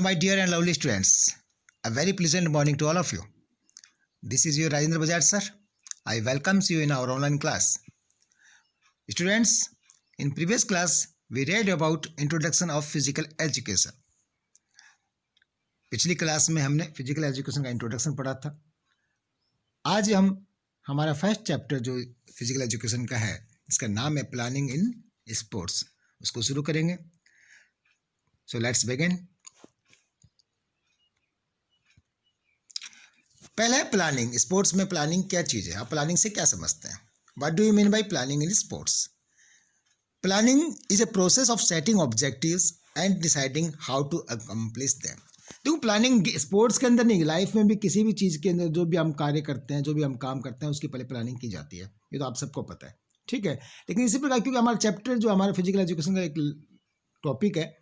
my dear and lovely students. A very pleasant morning to all of you. This is your Rajendra Bajaj sir. I welcome you in our online class. Students, in previous class we read about introduction of physical education. पिछली class में हमने physical education का introduction पढ़ा था. आज हम हमारा first chapter जो फिजिकल एजुकेशन का है, इसका नाम है प्लानिंग इन स्पोर्ट्स, उसको शुरू करेंगे. So let's begin. पहले है प्लानिंग. स्पोर्ट्स में प्लानिंग क्या चीज़ है, आप प्लानिंग से क्या समझते हैं? What do you mean by planning in sports? Planning is a process of setting objectives and deciding how to accomplish them. देखो, प्लानिंग स्पोर्ट्स के अंदर नहीं, लाइफ में भी किसी भी चीज़ के अंदर जो भी हम कार्य करते हैं, जो भी हम काम करते हैं, उसकी पहले प्लानिंग की जाती है. ये तो आप सबको पता है, ठीक है. लेकिन इसी प्रकार क्योंकि हमारा चैप्टर जो हमारा फिजिकल एजुकेशन का एक टॉपिक है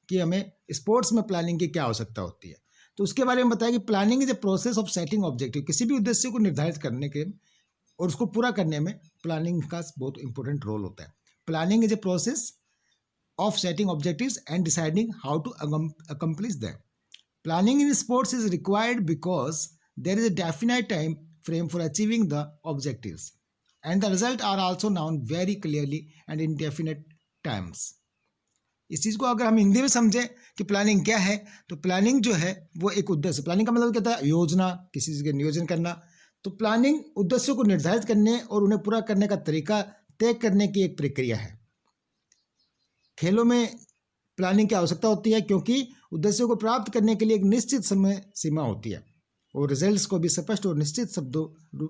कि हमें स्पोर्ट्स में प्लानिंग की क्या आवश्यकता होती है, तो उसके बारे में बताया कि planning is a process of setting objective. किसी भी उद्देश्य को निर्धारित करने के और उसको पूरा करने में प्लानिंग का बहुत इंपॉर्टेंट रोल होता है. Planning is a process of setting objectives and deciding how to accomplish them. Planning in sports is required because there is a definite time frame for achieving the objectives, and the results are also known very clearly and in definite terms. इस चीज़ को अगर हम हिंदी में समझें कि planning क्या है, तो प्लानिंग जो है वो एक उद्देश्य. प्लानिंग का मतलब क्या था? योजना, किसी चीज़ का नियोजन करना. तो प्लानिंग उद्देश्यों को निर्धारित करने और उन्हें पूरा करने का तरीका तय करने की एक प्रक्रिया है. खेलों में प्लानिंग की आवश्यकता होती है क्योंकि उद्देश्यों को प्राप्त करने के लिए एक निश्चित समय सीमा होती है और रिजल्ट्स को भी स्पष्ट और निश्चित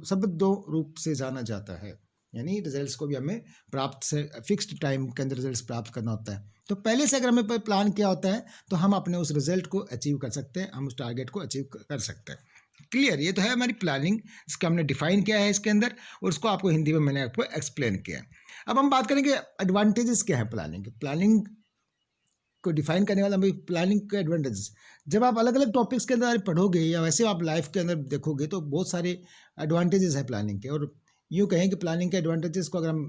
शब्दों रूप से जाना जाता है. यानी रिजल्ट्स को भी हमें प्राप्त से फिक्स्ड टाइम के अंदर रिजल्ट्स प्राप्त करना होता है. तो पहले से अगर हमें प्लान किया होता है तो हम अपने उस रिजल्ट को अचीव कर सकते हैं, हम उस टारगेट को अचीव कर सकते हैं. क्लियर? ये तो है हमारी प्लानिंग, इसका हमने डिफाइन किया है इसके अंदर, और उसको आपको हिंदी में मैंने आपको एक्सप्लेन किया है. अब हम बात करेंगे एडवांटेजेस क्या है प्लानिंग. प्लानिंग को डिफाइन करने वाला हमें प्लानिंग के एडवांटेजेस, जब आप अलग अलग टॉपिक्स के अंदर पढ़ोगे या वैसे आप लाइफ के अंदर देखोगे तो बहुत सारे एडवांटेजेस है प्लानिंग के. और यूँ कहें कि प्लानिंग के एडवांटेजेस को अगर हम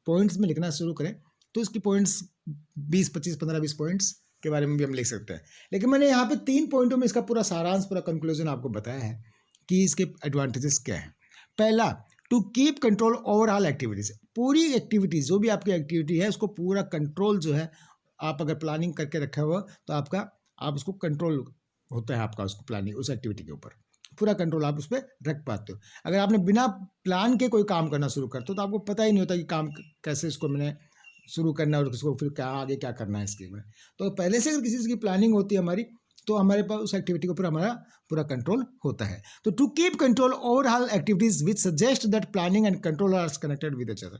पॉइंट्स में लिखना शुरू करें तो इसकी पॉइंट्स 20, 25, 15, 20 पॉइंट्स के बारे में भी हम लिख सकते हैं. लेकिन मैंने यहाँ पे 3 पॉइंटों में इसका पूरा सारांश, पूरा कंक्लूजन आपको बताया है कि इसके एडवांटेजेस क्या हैं. पहला, to keep control over all activities. पूरी एक्टिविटीज़, जो भी आपकी एक्टिविटी है, उसको पूरा कंट्रोल जो है, आप अगर प्लानिंग करके रखा हुआ तो आप उसको कंट्रोल होता है आपका, उसको प्लानिंग, उस एक्टिविटी के ऊपर पूरा कंट्रोल आप उस पर रख पाते हो. अगर आपने बिना प्लान के कोई काम करना शुरू करते हो तो आपको पता ही नहीं होता कि काम कैसे इसको मैंने शुरू करना है और उसको फिर क्या आगे क्या करना है इसके में. तो पहले से अगर किसी चीज़ की प्लानिंग होती है हमारी, तो हमारे पास उस एक्टिविटी के ऊपर हमारा पूरा कंट्रोल होता है. तो to keep control over all activities which suggest that planning and control are connected with each other.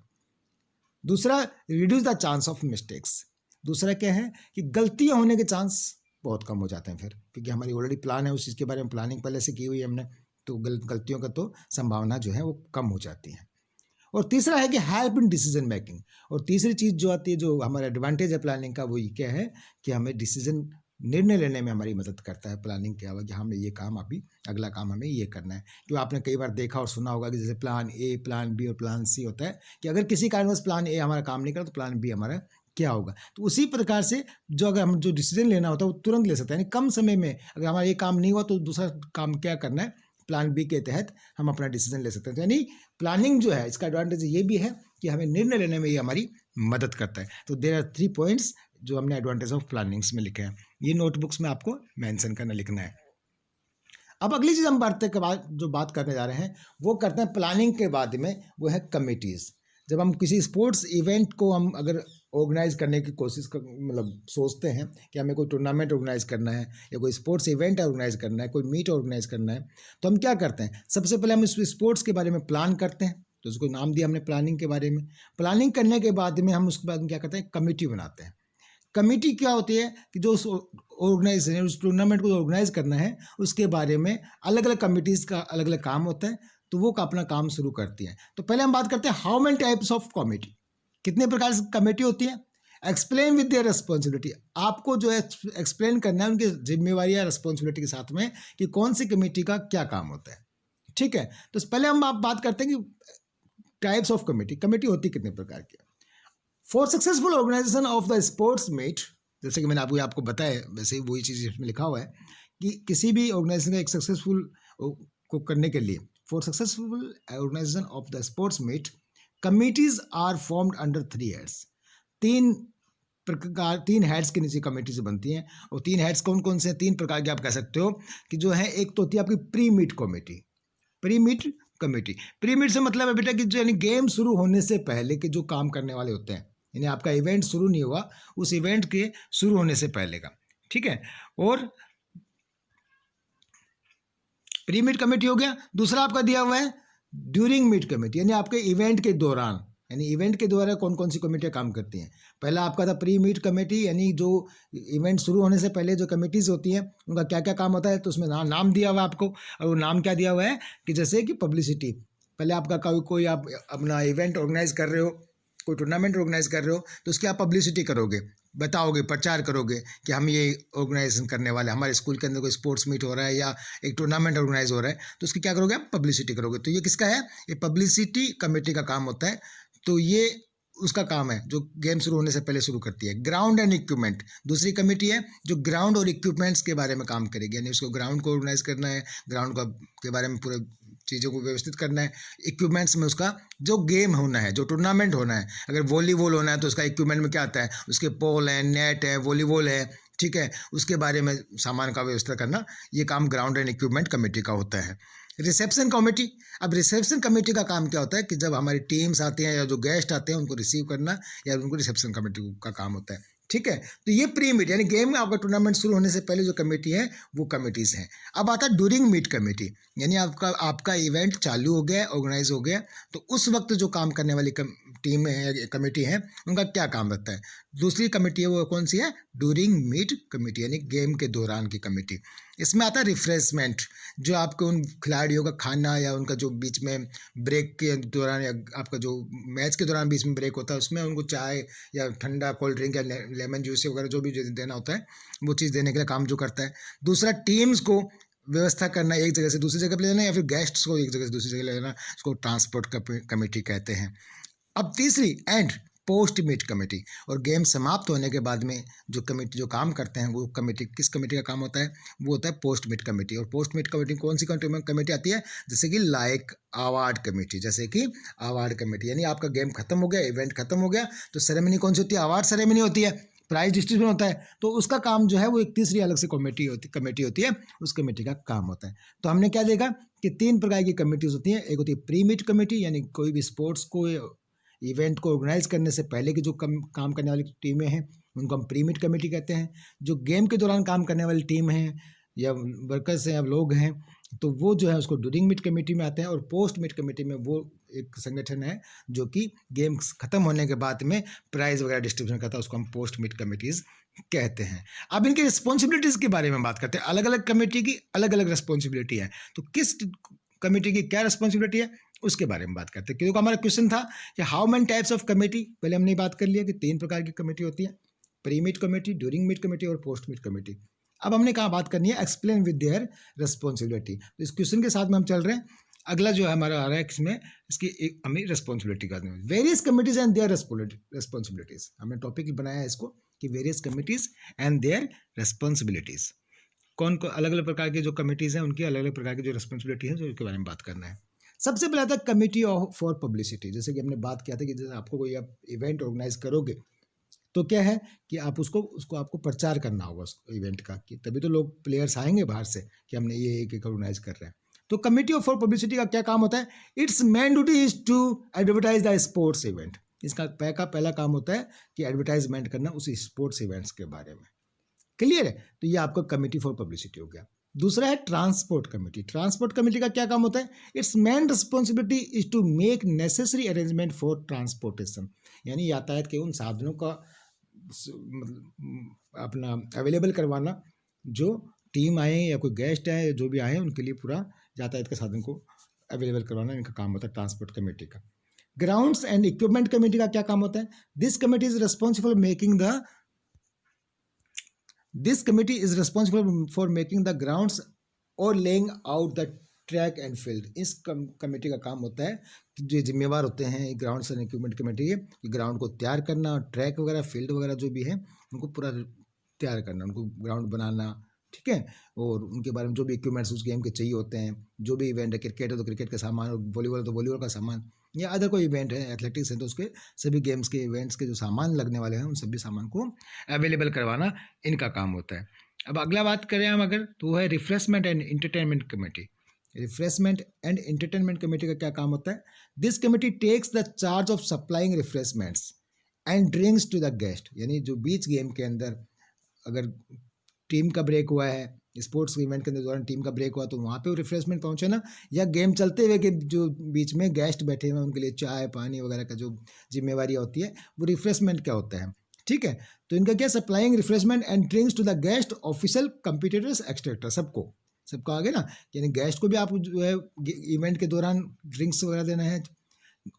दूसरा, reduce the chance of mistakes. दूसरा क्या है कि गलतियां होने के चांस बहुत कम हो जाते हैं फिर, क्योंकि हमारी ऑलरेडी प्लान है, उस चीज़ के बारे में प्लानिंग पहले से की हुई है हमने, तो गलतियों का तो संभावना जो है वो कम हो जाती है. और तीसरा है कि हेल्प इन डिसीजन मेकिंग. और तीसरी चीज़ जो आती है, जो हमारा एडवांटेज है प्लानिंग का, वो ये क्या है कि हमें निर्णय लेने में हमारी मदद करता है प्लानिंग के अलावा, कि हमने ये काम, अभी अगला काम हमें ये करना है. क्यों, आपने कई बार देखा और सुना होगा कि जैसे प्लान ए, प्लान बी और प्लान सी होता है, कि अगर किसी कारणवश प्लान ए हमारा काम नहीं करा तो प्लान बी हमारा क्या होगा. तो उसी प्रकार से जो अगर हम जो डिसीजन लेना होता है वो तुरंत ले सकते हैं. यानी कम समय में अगर हमारा ये काम नहीं हुआ तो दूसरा काम क्या करना है, प्लान बी के तहत हम अपना डिसीजन ले सकते हैं. तो यानी प्लानिंग जो है, इसका एडवांटेज ये भी है कि हमें निर्णय लेने में ये हमारी मदद करता है. तो देयर आर 3 पॉइंट्स जो हमने एडवांटेज ऑफ प्लानिंग्स में लिखे हैं. ये नोटबुक्स में आपको मेंशन करना, लिखना है. अब अगली चीज़ हम बात करने जा रहे हैं, वो करते हैं प्लानिंग के बाद में, वो है कमिटीज़. जब हम किसी स्पोर्ट्स इवेंट को हम अगर ऑर्गेनाइज करने की मतलब सोचते हैं कि हमें कोई टूर्नामेंट ऑर्गेनाइज करना है या कोई स्पोर्ट्स इवेंट ऑर्गेनाइज करना है, कोई मीट ऑर्गेनाइज करना है, तो हम क्या करते हैं? सबसे पहले हम इस स्पोर्ट्स के बारे में प्लान करते हैं, तो उसको नाम दिया हमने प्लानिंग के बारे में. प्लानिंग करने के बाद में हम उसके बाद में क्या करते हैं? कमेटी बनाते हैं. कमेटी क्या होती है कि जो उस टूर्नामेंट को ऑर्गेनाइज करना है उसके बारे में अलग अलग कमिटीज़ का अलग अलग काम होता है, तो वो अपना काम शुरू करती हैं. तो पहले हम बात करते हैं how many types of committee, कितने प्रकार से कमेटी होती है. Explain with their responsibility. आपको जो है एक्सप्लेन करना है उनकी जिम्मेवारी या रिस्पॉन्सिबिलिटी के साथ में कि कौन सी कमेटी का क्या काम होता है. ठीक है, तो पहले हम बात करते हैं कि टाइप्स ऑफ कमेटी. कमेटी होती कितने प्रकार की. For successful organisation of the sports meet, जैसे कि मैंने आपको बताया, वैसे ही वही चीज़ इसमें लिखा हुआ है कि किसी भी ऑर्गेनाइजेशन का एक सक्सेसफुल को करने के लिए, for successful organisation of the sports meet, committees are formed under 3 heads. तीन हेड्स के नीचे कमेटी से बनती हैं। और 3 हेड्स कौन कौन से हैं? 3 प्रकार के आप कह सकते हो कि जो है, एक तो होती है आपकी pre meet committee. Pre meet committee, pre meet से मतलब है बेटा कि जो यानी गेम शुरू होने से पहले के जो काम करने वाले होते हैं, यानी आपका इवेंट शुरू नहीं हुआ, उस इवेंट के शुरू होने से पहले का, ठीक है। और प्री मीट कमेटी हो गया। दूसरा आपका दिया हुआ है ड्यूरिंग मीट कमेटी, यानी आपके इवेंट के दौरान, यानी इवेंट के द्वारा कौन कौन सी कमेटियाँ काम करती हैं। पहला आपका था प्री मीट कमेटी, यानी जो इवेंट शुरू होने से पहले जो कमेटीज़ होती हैं उनका क्या क्या काम होता है, तो उसमें नाम दिया हुआ है आपको। और वो नाम क्या दिया हुआ है कि जैसे कि पब्लिसिटी, पहले आपका कोई आप अपना इवेंट ऑर्गेनाइज कर रहे हो, कोई टूर्नामेंट ऑर्गेनाइज कर रहे हो, तो उसकी आप पब्लिसिटी करोगे, बताओगे, प्रचार करोगे कि हम ये ऑर्गेनाइजेशन करने वाले हैं, हमारे स्कूल के अंदर कोई स्पोर्ट्स मीट हो रहा है या एक टूर्नामेंट ऑर्गेनाइज हो रहा है, तो उसकी क्या करोगे आप? पब्लिसिटी करोगे। तो ये किसका है? ये पब्लिसिटी कमेटी का काम होता है। तो ये उसका काम है जो गेम शुरू होने से पहले शुरू करती है। ग्राउंड एंड इक्विपमेंट, दूसरी कमेटी है जो ग्राउंड और इक्विपमेंट्स के बारे में काम करेगी, यानी उसको ग्राउंड को ऑर्गेनाइज करना है, ग्राउंड का के बारे में पूरे चीज़ों को व्यवस्थित करना है। इक्विपमेंट्स में उसका जो गेम होना है, जो टूर्नामेंट होना है, अगर वॉलीबॉल होना है तो उसका इक्विपमेंट में क्या आता है, उसके पोल है, नेट है, वॉलीबॉल है, ठीक है, उसके बारे में सामान का व्यवस्था करना, ये काम ग्राउंड एंड इक्विपमेंट कमेटी का होता है। रिसेप्शन कमेटी, अब रिसेप्शन कमेटी का काम क्या होता है कि जब हमारी टीम्स आती हैं या जो गेस्ट आते हैं उनको रिसीव करना, या उनको रिसेप्शन कमेटी का काम होता है, ठीक है। तो ये प्री मीट यानी गेम में आपका टूर्नामेंट शुरू होने से पहले जो कमेटी है वो कमेटीज़ हैं। अब आता है ड्यूरिंग मीट कमेटी, यानी आपका इवेंट चालू हो गया, ऑर्गेनाइज हो गया, तो उस वक्त जो काम करने वाली टीम है, कमेटी है, उनका क्या काम रहता है। दूसरी कमेटी है वो कौन सी है? ड्यूरिंग मीट कमेटी, यानी गेम के दौरान की कमेटी। इसमें आता है रिफ्रेशमेंट, जो आपके उन खिलाड़ियों का खाना या उनका जो बीच में ब्रेक के दौरान या आपका जो मैच के दौरान बीच में ब्रेक होता है, उसमें उनको चाय या ठंडा कोल्ड ड्रिंक या लेमन जूस वगैरह जो भी देना होता है, वो चीज़ देने के लिए काम जो करता है। दूसरा टीम्स को व्यवस्था करना, एक जगह से दूसरी जगह पर ले जाना, या फिर गेस्ट्स को एक जगह से दूसरी जगह ले जाना, उसको ट्रांसपोर्ट कमेटी कहते हैं। अब तीसरी एंड पोस्ट मीट कमेटी, और गेम समाप्त होने के बाद में जो कमेटी जो काम करते हैं वो कमेटी, किस कमेटी का काम होता है? वो होता है पोस्ट मीट कमेटी। और पोस्ट मीट कमेटी कौन सी कमेटी आती है? जैसे कि लाइक अवार्ड कमेटी, जैसे कि अवार्ड कमेटी, यानी आपका गेम खत्म हो गया, इवेंट खत्म हो गया, तो सेरेमनी कौन सी होती है? अवार्ड सेरेमनी होती है, प्राइज डिस्ट्रीब्यूशन होता है। तो उसका काम जो है वो एक तीसरी अलग से कमेटी होती है, उस कमेटी का काम होता है। तो हमने क्या देखा कि 3 प्रकार की कमेटीज होती हैं। एक होती है प्री मीट कमेटी, यानी कोई भी स्पोर्ट्स को इवेंट को ऑर्गेनाइज करने से पहले की जो काम करने वाली टीमें हैं उनको हम प्री मीट कमेटी कहते हैं। जो गेम के दौरान काम करने वाली टीम है या वर्कर्स हैं या लोग हैं, तो वो जो है उसको ड्यूरिंग मीट कमेटी में आते हैं। और पोस्ट मीट कमेटी में वो एक संगठन है जो कि गेम खत्म होने के बाद में प्राइज वगैरह डिस्ट्रीब्यूशन करता है, उसको हम पोस्ट मीट कमेटीज़ कहते हैं। अब इनकी रिस्पॉन्सिबिलिटीज़ के बारे में बात करते हैं। अलग अलग कमेटी की अलग अलग रिस्पॉन्सिबिलिटी है, तो किस कमेटी की क्या रिस्पॉन्सिबिलिटी है उसके बारे में बात करते हैं। क्योंकि हमारा क्वेश्चन था कि how many types of committee, पहले हमने बात कर लिया कि 3 प्रकार की कमेटी होती है, pre meet committee, during meet committee और पोस्ट मीट कमेटी। अब हमने कहाँ बात करनी है? Explain with their responsibility. तो इस क्वेश्चन के साथ में हम चल रहे हैं। अगला जो है हमारा आ रहा है इसमें, इसकी एक हमें रिस्पॉन्सिबिलिटी करनी है। Various committees and there responsibilities, हमने टॉपिक बनाया है इसको कि various committees and there responsibilities. कौन कौन अलग अलग प्रकार की जो कमिटीज़ हैं उनकी अलग अलग प्रकार की जो रिस्पॉन्सिबिलिटी है, जो उसके बारे में बात करना है। सबसे पहले आता है कमेटी फॉर पब्लिसिटी। जैसे कि हमने बात किया था कि जैसे आपको कोई आप इवेंट ऑर्गेनाइज करोगे तो क्या है कि आप उसको आपको प्रचार करना होगा उस इवेंट का, कि तभी तो लोग प्लेयर्स आएंगे बाहर से कि हमने ये एक ऑर्गेनाइज कर रहे हैं। तो कमेटी फॉर पब्लिसिटी का क्या काम होता है? Its main duty is to advertise the sports event. इसका पहला काम होता है कि एडवर्टाइजमेंट करना उस स्पोर्ट्स इवेंट्स के बारे में। क्लियर है? तो ये आपका कमेटी फॉर पब्लिसिटी हो गया। दूसरा है ट्रांसपोर्ट कमेटी। ट्रांसपोर्ट कमेटी का क्या काम होता है? Its main responsibility is to make necessary arrangement for transportation, यानी यातायात के उन साधनों का अपना अवेलेबल करवाना, जो टीम आए या कोई गेस्ट आए, जो भी आए उनके लिए पूरा यातायात के साधन को अवेलेबल करवाना इनका काम होता है ट्रांसपोर्ट कमेटी का। ग्राउंड्स एंड इक्विपमेंट कमेटी का क्या काम होता है? This committee is responsible This committee is responsible for making the grounds or laying out the track and field. इस कमेटी का काम होता है कि जो जिम्मेवार होते हैं ग्राउंड्स एंड इक्विपमेंट कमेटी के, ग्राउंड को तैयार करना, ट्रैक वगैरह, फील्ड वगैरह जो भी है उनको पूरा तैयार करना, उनको ग्राउंड बनाना, ठीक है, और उनके बारे में जो भी इक्विपमेंट्स उस गेम के चाहिए होते हैं, जो भी इवेंट है, क्रिकेट है तो क्रिकेट का सामान, वॉलीबॉल तो वॉलीबॉल का सामान, या अदर कोई इवेंट है, एथलेटिक्स है तो उसके सभी गेम्स के इवेंट्स के जो सामान लगने वाले हैं उन सभी सामान को अवेलेबल करवाना इनका काम होता है। अब अगला बात करें हम अगर, तो वो है refreshment and entertainment committee. Refreshment and entertainment committee का क्या काम होता है? This committee takes the charge of supplying refreshments and drinks to the guest. यानी जो बीच गेम के अंदर अगर टीम का ब्रेक हुआ है, स्पोर्ट्स इवेंट के दौरान टीम का ब्रेक हुआ, तो वहाँ पे वो रिफ्रेशमेंट पहुँचे ना, या गेम चलते हुए के जो बीच में गेस्ट बैठे हुए हैं उनके लिए चाय पानी वगैरह का जो जिम्मेवारी होती है, वो रिफ्रेशमेंट क्या होता है, ठीक है। तो इनका क्या, supplying refreshment and drinks to the guest, official competitors extractor, सबको आगे ना, यानी गेस्ट को भी आप जो है इवेंट के दौरान ड्रिंक्स वगैरह देना है,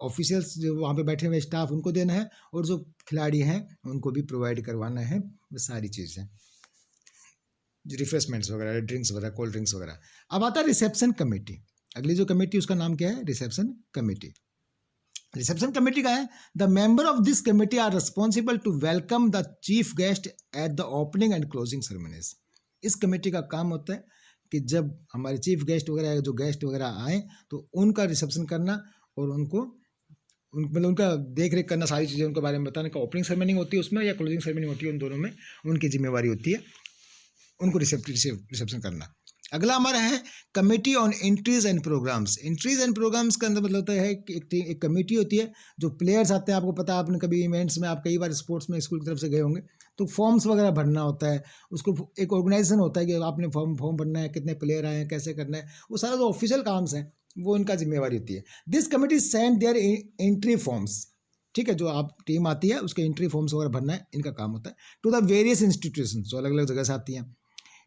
ऑफिशियल्स जो वहाँ पे बैठे हुए स्टाफ उनको देना है, और जो खिलाड़ी हैं उनको भी प्रोवाइड करवाना है, वो सारी चीज़ें, रिफ्रेशमेंट्स वगैरह, ड्रिंक्स वगैरह, कोल्ड ड्रिंक्स वगैरह। अब आता है रिसेप्शन कमेटी। अगली जो कमेटी उसका नाम क्या है? Reception committee. रिसेप्शन कमेटी का है, the member of this committee are responsible to welcome the chief guest at the opening and closing ceremonies. इस कमेटी का काम होता है कि जब हमारे चीफ गेस्ट वगैरह, जो गेस्ट वगैरह आए, तो उनका रिसेप्शन करना और उनको मतलब उनका देख रेख करना, सारी चीज़ें उनके बारे में बताने का। ओपनिंग सेरेमनी होती है उसमें या क्लोजिंग सेरेमनी होती है, उन दोनों में उनकी जिम्मेवारी होती है उनको रिसेप्शन करना। अगला हमारा है committee on entries and programmes. Entries and programmes का अंदर मतलब होता है कि एक कमेटी होती है, जो प्लेयर्स आते हैं, आपको पता है, आपने कभी इवेंट्स में, आप कई बार स्पोर्ट्स में स्कूल की तरफ से गए होंगे, तो फॉर्म्स वगैरह भरना होता है, उसको एक ऑर्गेनाइजेशन होता है कि आपने फॉर्म भरना है, कितने प्लेयर आए हैं, कैसे करना है, वो सारा जो ऑफिशियल काम्स हैं वो इनका जिम्मेवारी होती है। This committee send their entry forms, ठीक है, जो आप टीम आती है उसके एंट्री फॉर्म्स वगैरह भरना है, इनका काम होता है, टू द वेरियस इंस्टीट्यूशन, जो अलग अलग जगह से आती हैं।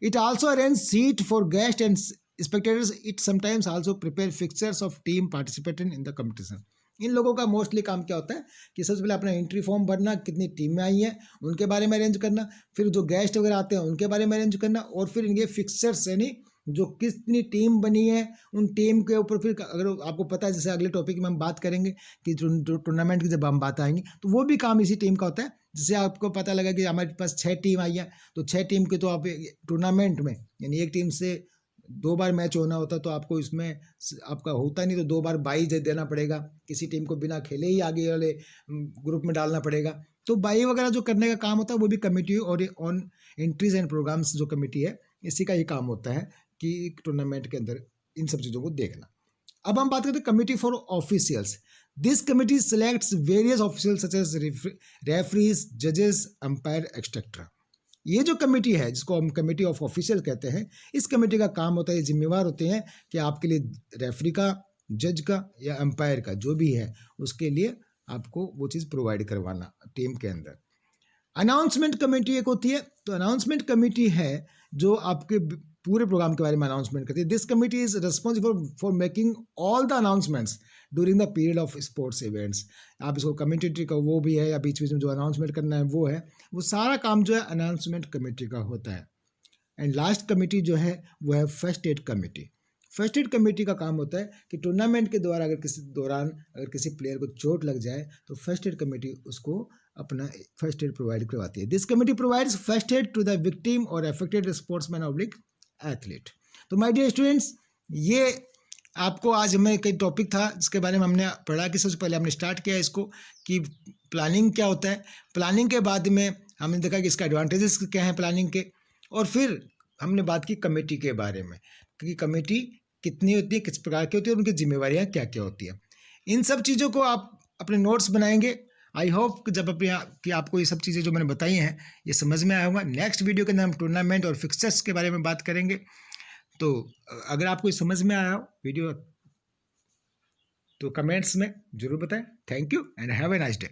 It also arranges seat for guests and spectators. It sometimes also prepare fixtures of team participating in the competition. इन लोगों का मोस्टली काम क्या होता है कि सबसे पहले अपना एंट्री फॉर्म भरना, कितनी टीमें आई हैं उनके बारे में अरेंज करना, फिर जो गेस्ट वगैरह आते हैं उनके बारे में अरेंज करना, और फिर इनके फिक्सर्स यानी जो कितनी टीम बनी है उन टीम के ऊपर फिर, अगर आपको पता है, जैसे अगले टॉपिक में हम बात करेंगे कि टूर्नामेंट की जब हम बात आएंगी, तो वो भी काम इसी टीम का होता है। जैसे आपको पता लगा कि हमारे पास 6 टीम आई है, तो 6 टीम के तो आप टूर्नामेंट में, यानी एक टीम से 2 बार मैच होना होता, तो आपको इसमें आपका होता नहीं, तो 2 बार बाई देना पड़ेगा, किसी टीम को बिना खेले ही आगे वाले ग्रुप में डालना पड़ेगा। तो बाई वगैरह जो करने का काम होता है वो भी कमेटी, और ऑन एंट्रीज एंड प्रोग्राम्स जो कमेटी है, इसी का ही काम होता है कि टूर्नामेंट के अंदर इन सब चीज़ों को देखना। अब हम बात करते हैं committee for officials. This committee selects various official such as referees, जजेस, अंपायर, एक्सेट्रा। ये जो कमेटी है, जिसको हम कमेटी ऑफ ऑफिशियल कहते हैं, इस कमेटी का काम होता है, जिम्मेवार होते हैं कि आपके लिए रेफरी का, जज का या अंपायर का, जो भी है उसके लिए आपको वो चीज़ प्रोवाइड करवाना टीम के अंदर। अनाउंसमेंट कमेटी एक होती है, तो अनाउंसमेंट कमेटी है जो आपके पूरे प्रोग्राम के बारे में अनाउंसमेंट करती है। This committee is responsible for making all the announcements during the period of sports events. आप इसको कमेटी का वो भी है, या बीच बीच में जो अनाउंसमेंट करना है वो है, वो सारा काम जो है अनाउंसमेंट कमेटी का होता है। एंड लास्ट कमेटी जो है वो है first aid committee. First aid committee का काम होता है कि टूर्नामेंट के द्वारा अगर किसी प्लेयर को चोट लग जाए, तो फर्स्ट एड कमेटी उसको अपना फर्स्ट एड प्रोवाइड करवाती है। This committee provides first aid to the victim और अफेक्टेड स्पोर्ट्समैन ऑब्लिक एथलीट। तो माय डियर स्टूडेंट्स, ये आपको आज हमें कई टॉपिक था जिसके बारे में हमने पढ़ा कि सबसे पहले हमने स्टार्ट किया इसको कि प्लानिंग क्या होता है। प्लानिंग के बाद में हमने देखा कि इसका एडवांटेजेस क्या हैं प्लानिंग के, और फिर हमने बात की कमेटी के बारे में कि कमेटी कितनी होती है, किस प्रकार की होती है, और उनकी जिम्मेवारियाँ क्या क्या होती है। इन सब चीज़ों को आप अपने नोट्स बनाएंगे। आई होप जब कि आपको ये सब चीज़ें जो मैंने बताई हैं ये समझ में आया होगा। नेक्स्ट वीडियो के अंदर हम टूर्नामेंट और फिक्सर्स के बारे में बात करेंगे। तो अगर आपको समझ में आया हो वीडियो, तो कमेंट्स में ज़रूर बताएं। Thank you and have a nice day.